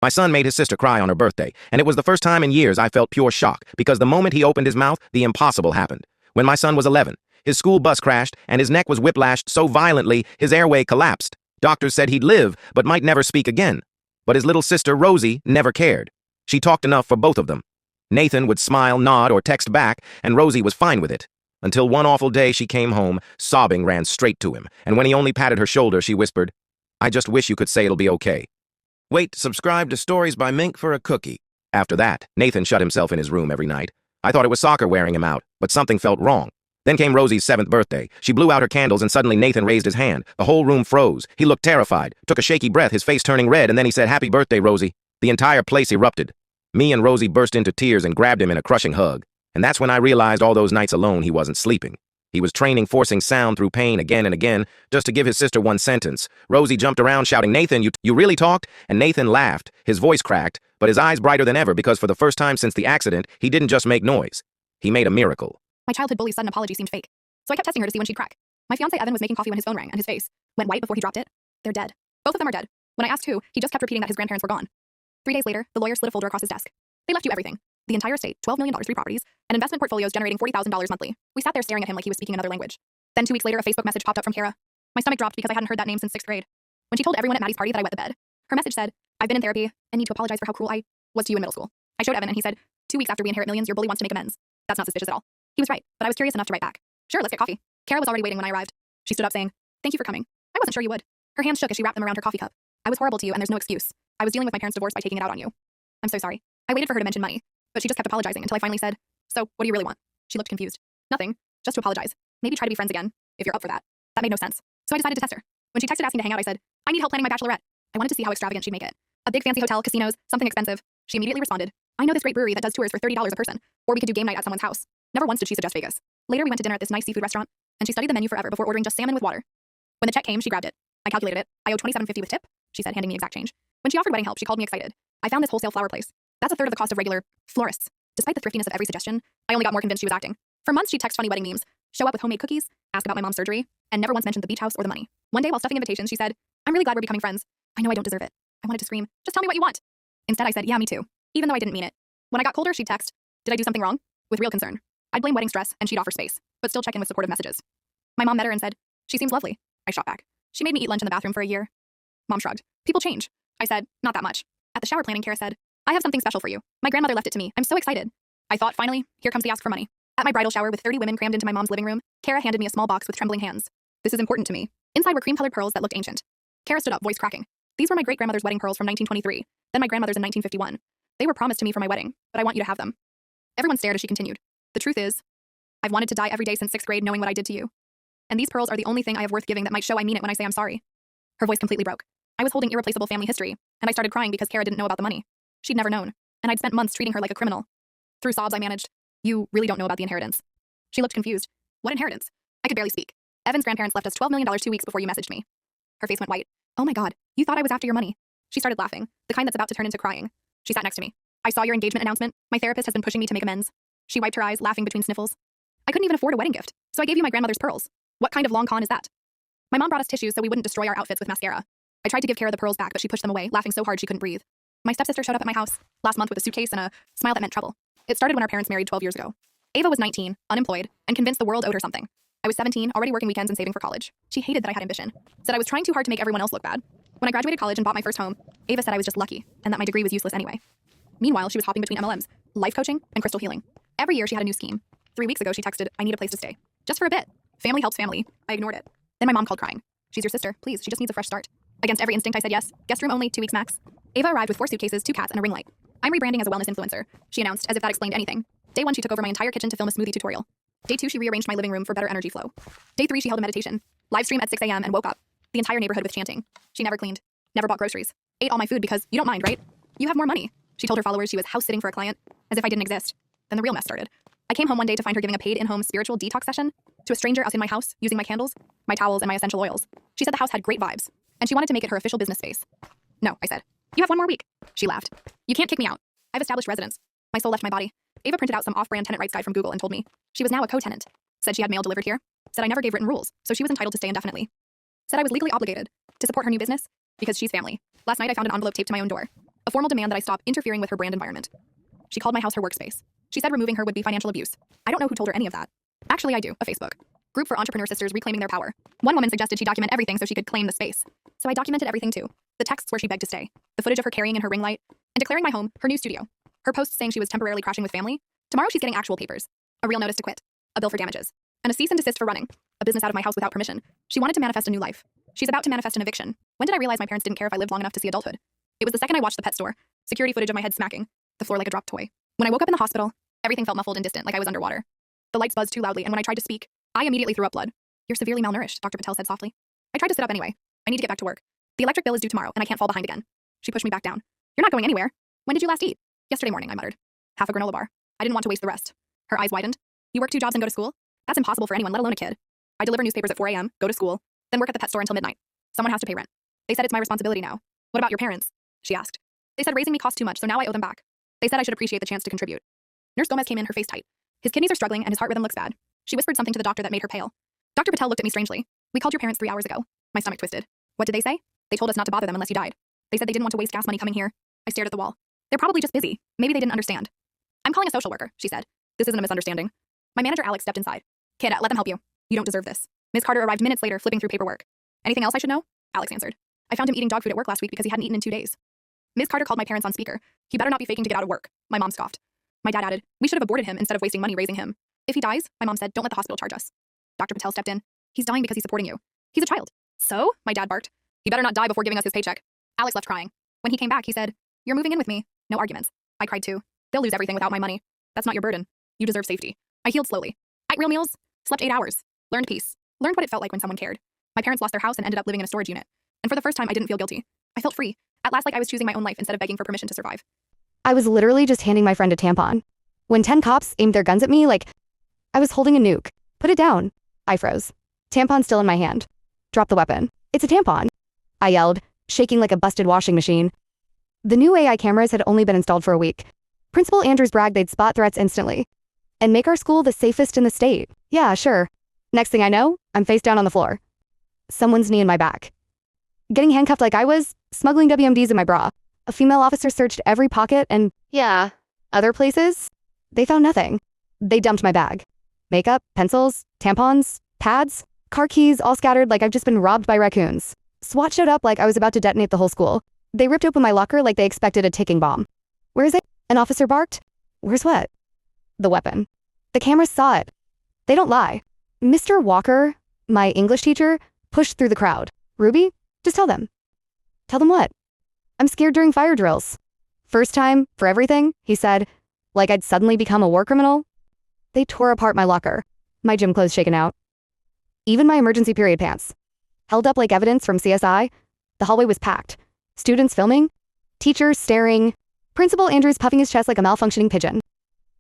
My son made his sister cry on her birthday, and it was the first time in years I felt pure shock, because the moment he opened his mouth, the impossible happened. When my son was 11, his school bus crashed, and his neck was whiplashed so violently his airway collapsed. Doctors said he'd live, but might never speak again. But his little sister, Rosie, never cared. She talked enough for both of them. Nathan would smile, nod, or text back, and Rosie was fine with it. Until one awful day she came home, sobbing ran straight to him, and when he only patted her shoulder, she whispered, "I just wish you could say it'll be okay." Wait, subscribe to Stories by Mink for a cookie. After that, Nathan shut himself in his room every night. I thought it was soccer wearing him out, but something felt wrong. Then came Rosie's 7th birthday. She blew out her candles and suddenly Nathan raised his hand. The whole room froze. He looked terrified, took a shaky breath, his face turning red, and then he said, "Happy birthday, Rosie." The entire place erupted. Me and Rosie burst into tears and grabbed him in a crushing hug. And that's when I realized all those nights alone he wasn't sleeping. He was training, forcing sound through pain again and again, just to give his sister one sentence. Rosie jumped around shouting, "Nathan, you really talked?" And Nathan laughed, his voice cracked, but his eyes brighter than ever because for the first time since the accident, he didn't just make noise. He made a miracle. My childhood bully's sudden apology seemed fake, so I kept testing her to see when she'd crack. My fiancé Evan was making coffee when his phone rang, and his face went white before he dropped it. They're dead. Both of them are dead. When I asked who, he just kept repeating that his grandparents were gone. 3 days later, the lawyer slid a folder across his desk. They left you everything. The entire estate, $12 million, 3 properties, and investment portfolios generating $40,000 monthly. We sat there staring at him like he was speaking another language. Then 2 weeks later, a Facebook message popped up from Kara. My stomach dropped because I hadn't heard that name since 6th grade. When she told everyone at Maddie's party that I wet the bed, her message said, "I've been in therapy and need to apologize for how cruel I was to you in middle school." I showed Evan and he said, "2 weeks after we inherit millions, your bully wants to make amends." That's not suspicious at all. He was right, but I was curious enough to write back. "Sure, let's get coffee." Kara was already waiting when I arrived. She stood up saying, "Thank you for coming. I wasn't sure you would." Her hands shook as she wrapped them around her coffee cup. "I was horrible to you and there's no excuse. I was dealing with my parents' divorce by taking it out on you. I'm so sorry." I waited for her to mention money, but she just kept apologizing until I finally said, "So, what do you really want?" She looked confused. "Nothing. Just to apologize. Maybe try to be friends again, if you're up for that." That made no sense, so I decided to test her. When she texted asking to hang out, I said, "I need help planning my bachelorette." I wanted to see how extravagant she'd make it. A big fancy hotel, casinos, something expensive. She immediately responded, "I know this great brewery that does tours for $30 a person, or we could do game night at someone's house." Never once did she suggest Vegas. Later, we went to dinner at this nice seafood restaurant, and she studied the menu forever before ordering just salmon with water. When the check came, she grabbed it. I calculated it. "I owe $27.50 with tip," she said, handing me exact change. When she offered wedding help, she called me excited. "I found this wholesale flower place. That's a third of the cost of regular florists." Despite the thriftiness of every suggestion, I only got more convinced she was acting. For months, she'd text funny wedding memes, show up with homemade cookies, ask about my mom's surgery, and never once mentioned the beach house or the money. One day, while stuffing invitations, she said, "I'm really glad we're becoming friends. I know I don't deserve it." I wanted to scream, "Just tell me what you want." Instead, I said, "Yeah, me too," even though I didn't mean it. When I got colder, she'd text, "Did I do something wrong?" with real concern. I'd blame wedding stress, and she'd offer space, but still check in with supportive messages. My mom met her and said, "She seems lovely." I shot back. "She made me eat lunch in the bathroom for a year." Mom shrugged. "People change." I said, "Not that much." At the shower planning, Kara said, "I have something special for you. My grandmother left it to me. I'm so excited." I thought, finally, here comes the ask for money. At my bridal shower with 30 women crammed into my mom's living room, Kara handed me a small box with trembling hands. "This is important to me." Inside were cream-colored pearls that looked ancient. Kara stood up, voice cracking. "These were my great-grandmother's wedding pearls from 1923, then my grandmother's in 1951. They were promised to me for my wedding, but I want you to have them." Everyone stared as she continued. "The truth is, I've wanted to die every day since 6th grade knowing what I did to you. And these pearls are the only thing I have worth giving that might show I mean it when I say I'm sorry." Her voice completely broke. I was holding irreplaceable family history, and I started crying because Kara didn't know about the money. She'd never known, and I'd spent months treating her like a criminal. Through sobs, I managed, "You really don't know about the inheritance." She looked confused. "What inheritance?" I could barely speak. "Evan's grandparents left us $12 million 2 weeks before you messaged me." Her face went white. "Oh my God, you thought I was after your money." She started laughing, the kind that's about to turn into crying. She sat next to me. "I saw your engagement announcement. My therapist has been pushing me to make amends." She wiped her eyes, laughing between sniffles. "I couldn't even afford a wedding gift, so I gave you my grandmother's pearls. What kind of long con is that?" My mom brought us tissues so we wouldn't destroy our outfits with mascara. I tried to give Kara the pearls back, but she pushed them away, laughing so hard she couldn't breathe. My stepsister showed up at my house last month with a suitcase and a smile that meant trouble. It started when our parents married 12 years ago. Ava was 19, unemployed, and convinced the world owed her something. I was 17, already working weekends and saving for college. She hated that I had ambition, said I was trying too hard to make everyone else look bad. When I graduated college and bought my first home, Ava said I was just lucky, and that my degree was useless anyway. Meanwhile, she was hopping between MLMs, life coaching, and crystal healing. Every year she had a new scheme. 3 weeks ago she texted, "I need a place to stay. Just for a bit. Family helps family." I ignored it. Then my mom called crying. "She's your sister. Please, she just needs a fresh start." Against every instinct I said yes. Guest room only, 2 weeks max. Ava arrived with 4 suitcases, 2 cats, and a ring light. "I'm rebranding as a wellness influencer," she announced, as if that explained anything. Day 1 she took over my entire kitchen to film a smoothie tutorial. Day 2 she rearranged my living room for better energy flow. Day 3 she held a meditation, live stream at 6 a.m. and woke up the entire neighborhood with chanting. She never cleaned, never bought groceries, ate all my food because you don't mind, right? You have more money. She told her followers she was house sitting for a client, as if I didn't exist. Then the real mess started. I came home one day to find her giving a paid in-home spiritual detox session to a stranger out in my house, using my candles, my towels, and my essential oils. She said the house had great vibes, and she wanted to make it her official business space. "No," I said. "You have 1 more week." She laughed. "You can't kick me out. I've established residence. My soul left my body." Ava printed out some off-brand tenant rights guide from Google and told me she was now a co-tenant. Said she had mail delivered here. Said I never gave written rules, so she was entitled to stay indefinitely. Said I was legally obligated to support her new business because she's family. Last night I found an envelope taped to my own door. a formal demand that I stop interfering with her brand environment. She called my house her workspace. She said removing her would be financial abuse. I don't know who told her any of that. Actually, I do, a Facebook group for entrepreneur sisters reclaiming their power. One woman suggested she document everything so she could claim the space. So I documented everything too. The texts where she begged to stay, the footage of her carrying in her ring light, and declaring my home her new studio. Her posts saying she was temporarily crashing with family. Tomorrow she's getting actual papers. A real notice to quit. A bill for damages. And a cease and desist for running. A business out of my house without permission. She wanted to manifest a new life. She's about to manifest an eviction. When did I realize my parents didn't care if I lived long enough to see adulthood? It was the second I watched the pet store. Security footage of my head smacking. The floor like a dropped toy. When I woke up in the hospital, everything felt muffled and distant, like I was underwater. The lights buzzed too loudly, and when I tried to speak, I immediately threw up blood. You're severely malnourished, Dr. Patel said softly. I tried to sit up anyway. I need to get back to work. The electric bill is due tomorrow, and I can't fall behind again. She pushed me back down. You're not going anywhere. When did you last eat? Yesterday morning, I muttered. Half a granola bar. I didn't want to waste the rest. Her eyes widened. You work 2 jobs and go to school? That's impossible for anyone, let alone a kid. I deliver newspapers at 4 a.m., go to school, then work at the pet store until midnight. Someone has to pay rent. They said it's my responsibility now. What about your parents? She asked. They said raising me cost too much, so now I owe them back. They said I should appreciate the chance to contribute. Nurse Gomez came in, her face tight. His kidneys are struggling and his heart rhythm looks bad. She whispered something to the doctor that made her pale. Dr. Patel looked at me strangely. We called your parents 3 hours ago. My stomach twisted. What did they say? They told us not to bother them unless you died. They said they didn't want to waste gas money coming here. I stared at the wall. They're probably just busy. Maybe they didn't understand. I'm calling a social worker, she said. This isn't a misunderstanding. My manager Alex stepped inside. Kid, let them help you. You don't deserve this. Ms. Carter arrived minutes later, flipping through paperwork. Anything else I should know? Alex answered. I found him eating dog food at work last week because he hadn't eaten in 2 days. Ms. Carter called my parents on speaker. He better not be faking to get out of work. My mom scoffed. My dad added, we should have aborted him instead of wasting money raising him. If he dies, my mom said, don't let the hospital charge us. Dr. Patel stepped in. He's dying because he's supporting you. He's a child. So? My dad barked. He better not die before giving us his paycheck. Alex left crying. When he came back, he said, you're moving in with me. No arguments. I cried too. They'll lose everything without my money. That's not your burden. You deserve safety. I healed slowly. Ate real meals. Slept 8 hours. Learned peace. Learned what it felt like when someone cared. My parents lost their house and ended up living in a storage unit. And for the first time, I didn't feel guilty. I felt free. At last, like I was choosing my own life instead of begging for permission to survive. I was literally just handing my friend a tampon. When 10 cops aimed their guns at me like I was holding a nuke. Put it down. I froze. Tampon still in my hand. Drop the weapon. It's a tampon. I yelled, shaking like a busted washing machine. The new AI cameras had only been installed for a week. Principal Andrews bragged they'd spot threats instantly. And make our school the safest in the state. Yeah, sure. Next thing I know, I'm face down on the floor. Someone's knee in my back. Getting handcuffed like I was, smuggling WMDs in my bra. A female officer searched every pocket and, yeah, other places. They found nothing. They dumped my bag. Makeup, pencils, tampons, pads, car keys all scattered like I've just been robbed by raccoons. SWAT showed up like I was about to detonate the whole school. They ripped open my locker like they expected a ticking bomb. Where is it? An officer barked. Where's what? The weapon. The cameras saw it. They don't lie. Mr. Walker, my English teacher, pushed through the crowd. Ruby, just tell them. Tell them what? I'm scared during fire drills. First time, for everything, he said, like I'd suddenly become a war criminal. They tore apart my locker, my gym clothes shaken out. Even my emergency period pants. Held up like evidence from CSI, the hallway was packed. Students filming, teachers staring, Principal Andrews puffing his chest like a malfunctioning pigeon.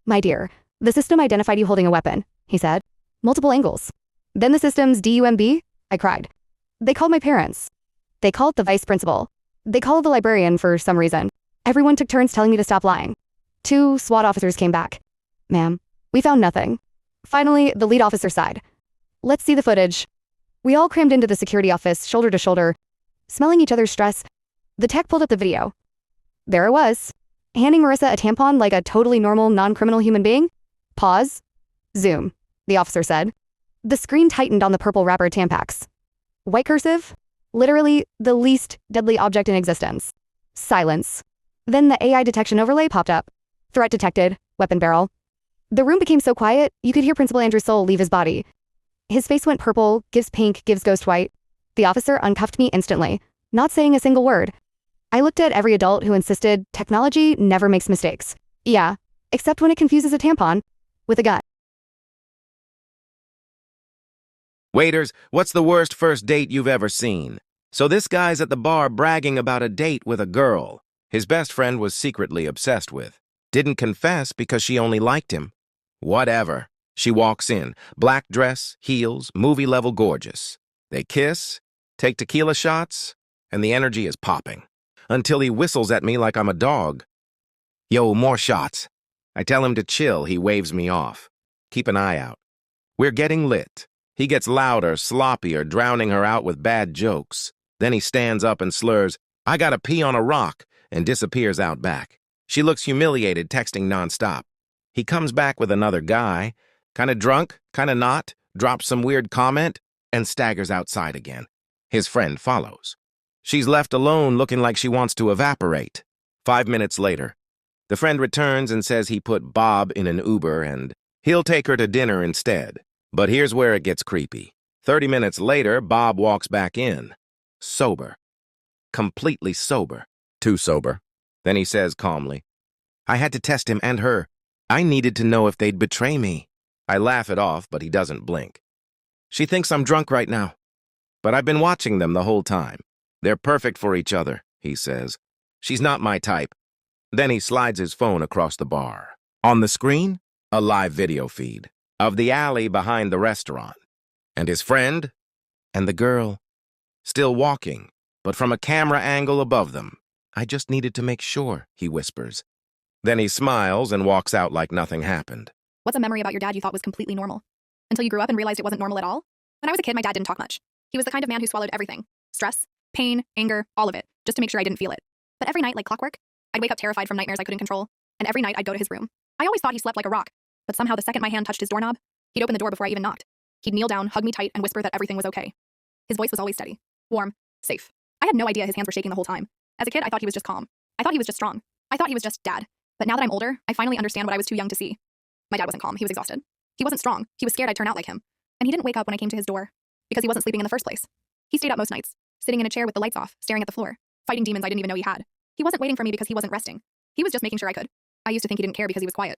My dear, the system identified you holding a weapon, he said. Multiple angles. Then the system's DUMB? I cried. They called my parents. They called the vice principal. They called the librarian for some reason. Everyone took turns telling me to stop lying. 2 SWAT officers came back. Ma'am, we found nothing. Finally, the lead officer sighed. Let's see the footage. We all crammed into the security office, shoulder to shoulder, smelling each other's stress. The tech pulled up the video. There it was, handing Marissa a tampon like a totally normal, non-criminal human being. Pause. Zoom, the officer said. The screen tightened on the purple wrapper Tampax. White cursive? Literally the least deadly object in existence. Silence. Then the AI detection overlay popped up. Threat detected, weapon barrel. The room became so quiet, you could hear Principal Andrew's soul leave his body. His face went purple, gives pink, gives ghost white. The officer uncuffed me instantly, not saying a single word. I looked at every adult who insisted technology never makes mistakes. Yeah, except when it confuses a tampon with a gun. Waiters, what's the worst first date you've ever seen? So this guy's at the bar bragging about a date with a girl his best friend was secretly obsessed with. Didn't confess because she only liked him. Whatever. She walks in, black dress, heels, movie-level gorgeous. They kiss, take tequila shots, and the energy is popping. Until he whistles at me like I'm a dog. Yo, more shots. I tell him to chill, he waves me off. Keep an eye out. We're getting lit. He gets louder, sloppier, drowning her out with bad jokes. Then he stands up and slurs, I gotta pee on a rock, and disappears out back. She looks humiliated, texting nonstop. He comes back with another guy, kinda drunk, kinda not, drops some weird comment, and staggers outside again. His friend follows. She's left alone looking like she wants to evaporate. 5 minutes later, the friend returns and says he put Bob in an Uber and he'll take her to dinner instead. But here's where it gets creepy. 30 minutes later, Bob walks back in. Sober. Completely sober. Too sober. Then he says calmly, I had to test him and her. I needed to know if they'd betray me. I laugh it off, but he doesn't blink. She thinks I'm drunk right now. But I've been watching them the whole time. They're perfect for each other, he says. She's not my type. Then he slides his phone across the bar. On the screen, a live video feed of the alley behind the restaurant. And his friend and the girl still walking, but from a camera angle above them. I just needed to make sure, he whispers. Then he smiles and walks out like nothing happened. What's a memory about your dad you thought was completely normal? Until you grew up and realized it wasn't normal at all? When I was a kid, my dad didn't talk much. He was the kind of man who swallowed everything. Stress, pain, anger, all of it, just to make sure I didn't feel it. But every night, like clockwork, I'd wake up terrified from nightmares I couldn't control, and every night I'd go to his room. I always thought he slept like a rock, but somehow the second my hand touched his doorknob, he'd open the door before I even knocked. He'd kneel down, hug me tight, and whisper that everything was okay. His voice was always steady, warm, safe. I had no idea his hands were shaking the whole time. As a kid, I thought he was just calm. I thought he was just strong. I thought he was just dad. But now that I'm older, I finally understand what I was too young to see. My dad wasn't calm. He was exhausted. He wasn't strong. He was scared I'd turn out like him. And he didn't wake up when I came to his door because he wasn't sleeping in the first place. He stayed up most nights, sitting in a chair with the lights off, staring at the floor, fighting demons I didn't even know he had. He wasn't waiting for me because he wasn't resting. He was just making sure I could. I used to think he didn't care because he was quiet.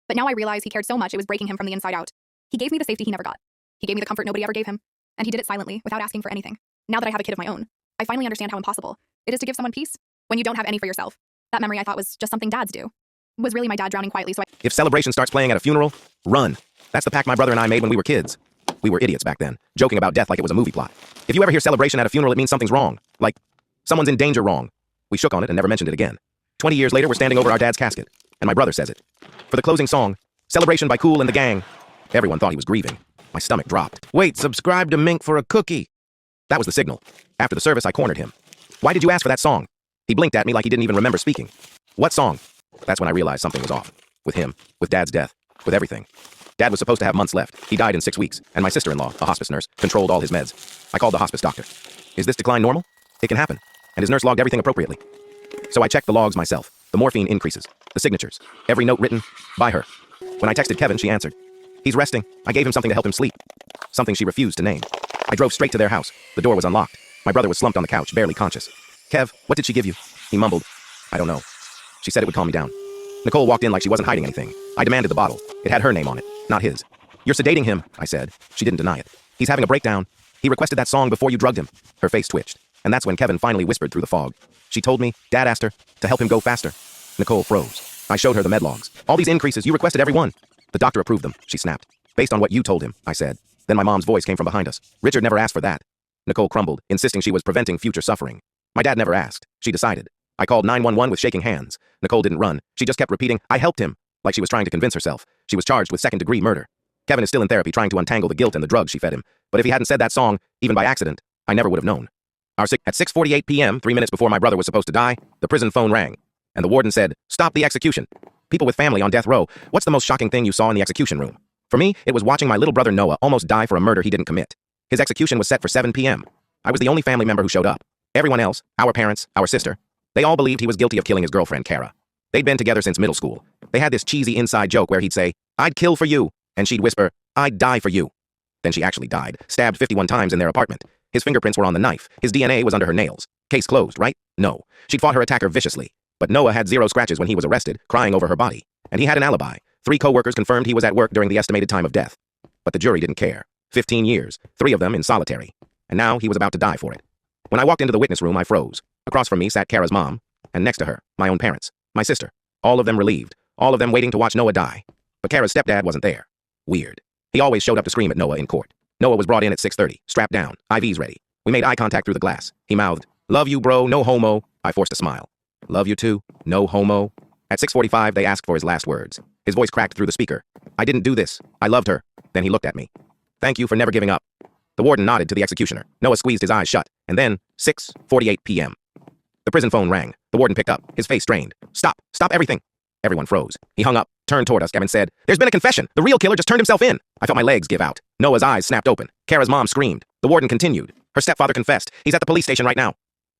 But now I realize he cared so much it was breaking him from the inside out. He gave me the safety he never got. He gave me the comfort nobody ever gave him. And he did it silently, without asking for anything. Now that I have a kid of my own, I finally understand how impossible it is to give someone peace when you don't have any for yourself. That memory I thought was just something dads do was really my dad drowning quietly, so If Celebration starts playing at a funeral, run. That's the pact my brother and I made when we were kids. We were idiots back then, joking about death like it was a movie plot. If you ever hear Celebration at a funeral, it means something's wrong. Like, someone's in danger wrong. We shook on it and never mentioned it again. 20 years later, we're standing over our dad's casket, and my brother says it. For the closing song, Celebration by Kool and the Gang. Everyone thought he was grieving. My stomach dropped. Wait, subscribe to Mink for a cookie. That was the signal. After the service, I cornered him. Why did you ask for that song? He blinked at me like he didn't even remember speaking. What song? That's when I realized something was off. With him, with Dad's death, with everything. Dad was supposed to have months left. He died in 6 weeks, and my sister-in-law, a hospice nurse, controlled all his meds. I called the hospice doctor. Is this decline normal? It can happen. And his nurse logged everything appropriately. So I checked the logs myself. The morphine increases. The signatures. Every note written by her. When I texted Kevin, she answered. He's resting. I gave him something to help him sleep. Something she refused to name. I drove straight to their house. The door was unlocked. My brother was slumped on the couch, barely conscious. Kev, what did she give you? He mumbled. I don't know. She said it would calm me down. Nicole walked in like she wasn't hiding anything. I demanded the bottle. It had her name on it, not his. You're sedating him, I said. She didn't deny it. He's having a breakdown. He requested that song before you drugged him. Her face twitched. And that's when Kevin finally whispered through the fog. She told me, Dad asked her, to help him go faster. Nicole froze. I showed her the med logs. All these increases, you requested every one. The doctor approved them, she snapped. Based on what you told him, I said. Then my mom's voice came from behind us. Richard never asked for that. Nicole crumbled, insisting she was preventing future suffering. My dad never asked. She decided. I called 911 with shaking hands. Nicole didn't run. She just kept repeating, I helped him, like she was trying to convince herself. She was charged with second-degree murder. Kevin is still in therapy trying to untangle the guilt and the drugs she fed him. But if he hadn't said that song, even by accident, I never would have known. At 6:48 p.m., 3 minutes before my brother was supposed to die, the prison phone rang. And the warden said, stop the execution. People with family on death row, what's the most shocking thing you saw in the execution room? For me, it was watching my little brother Noah almost die for a murder he didn't commit. His execution was set for 7 p.m. I was the only family member who showed up. Everyone else, our parents, our sister, they all believed he was guilty of killing his girlfriend, Kara. They'd been together since middle school. They had this cheesy inside joke where he'd say, I'd kill for you, and she'd whisper, I'd die for you. Then she actually died, stabbed 51 times in their apartment. His fingerprints were on the knife. His DNA was under her nails. Case closed, right? No. She'd fought her attacker viciously. But Noah had 0 scratches when he was arrested, crying over her body. And he had an alibi. 3 co-workers confirmed he was at work during the estimated time of death. But the jury didn't care. 15 years, 3 of them in solitary. And now he was about to die for it. When I walked into the witness room, I froze. Across from me sat Kara's mom, and next to her, my own parents, my sister. All of them relieved. All of them waiting to watch Noah die. But Kara's stepdad wasn't there. Weird. He always showed up to scream at Noah in court. Noah was brought in at 6:30, strapped down, IVs ready. We made eye contact through the glass. He mouthed, love you, bro, no homo. I forced a smile. Love you too, no homo. At 6:45, they asked for his last words. His voice cracked through the speaker. I didn't do this. I loved her. Then he looked at me. Thank you for never giving up. The warden nodded to the executioner. Noah squeezed his eyes shut. And then, 6:48 p.m. The prison phone rang. The The warden picked up, his face strained. Stop! Stop everything! Everyone froze. He hung up, turned toward us, and said, "There's been a confession. The real killer just turned himself in." I felt my legs give out. Noah's eyes snapped open. Kara's mom screamed. The warden continued. Her stepfather confessed. He's at the police station right now.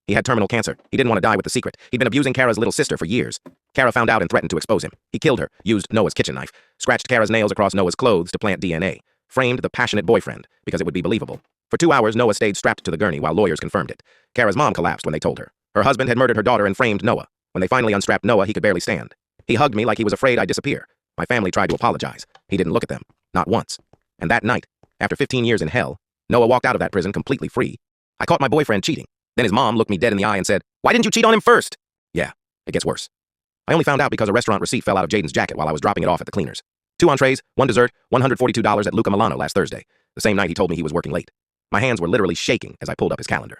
He had terminal cancer. He didn't want to die with the secret. He'd been abusing Kara's little sister for years. Kara found out and threatened to expose him. He killed her, used Noah's kitchen knife, scratched Kara's nails across Noah's clothes to plant DNA, framed the passionate boyfriend because it would be believable. For 2 hours, Noah stayed strapped to the gurney while lawyers confirmed it. Kara's mom collapsed when they told her. Her husband had murdered her daughter and framed Noah. When they finally unstrapped Noah, he could barely stand. He hugged me like he was afraid I'd disappear. My family tried to apologize. He didn't look at them. Not once. And that night, after 15 years in hell, Noah walked out of that prison completely free. I caught my boyfriend cheating. Then his mom looked me dead in the eye and said, "Why didn't you cheat on him first?" Yeah, it gets worse. I only found out because a restaurant receipt fell out of Jaden's jacket while I was dropping it off at the cleaners. 2 entrees, 1 dessert, $142 at Luca Milano last Thursday, the same night he told me he was working late. My hands were literally shaking as I pulled up his calendar.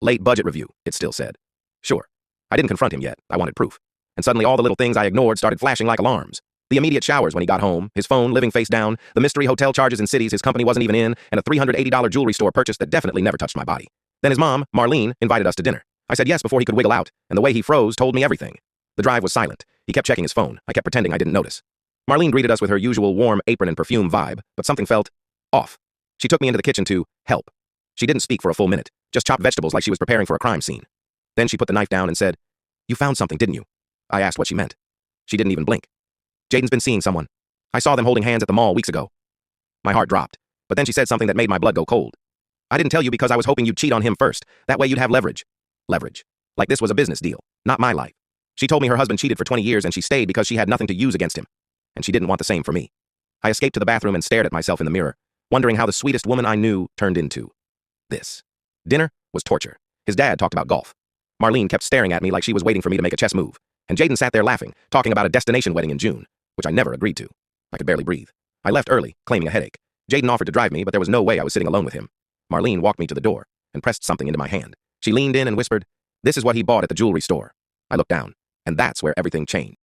Late budget review, it still said. Sure. I didn't confront him yet. I wanted proof. And suddenly all the little things I ignored started flashing like alarms. The immediate showers when he got home, his phone living face down, the mystery hotel charges in cities his company wasn't even in, and a $380 jewelry store purchase that definitely never touched my body. Then his mom, Marlene, invited us to dinner. I said yes before he could wiggle out, and the way he froze told me everything. The drive was silent. He kept checking his phone. I kept pretending I didn't notice. Marlene greeted us with her usual warm apron and perfume vibe, but something felt off. She took me into the kitchen to help. She didn't speak for a full minute, just chopped vegetables like she was preparing for a crime scene. Then she put the knife down and said, "You found something, didn't you?" I asked what she meant. She didn't even blink. "Jaden's been seeing someone. I saw them holding hands at the mall weeks ago." My heart dropped, but then she said something that made my blood go cold. "I didn't tell you because I was hoping you'd cheat on him first. That way you'd have leverage." Leverage. Like this was a business deal, not my life. She told me her husband cheated for 20 years and she stayed because she had nothing to use against him. And she didn't want the same for me. I escaped to the bathroom and stared at myself in the mirror, wondering how the sweetest woman I knew turned into this. Dinner was torture. His dad talked about golf. Marlene kept staring at me like she was waiting for me to make a chess move. And Jaden sat there laughing, talking about a destination wedding in June, which I never agreed to. I could barely breathe. I left early, claiming a headache. Jaden offered to drive me, but there was no way I was sitting alone with him. Marlene walked me to the door and pressed something into my hand. She leaned in and whispered, "This is what he bought at the jewelry store." I looked down, and that's where everything changed.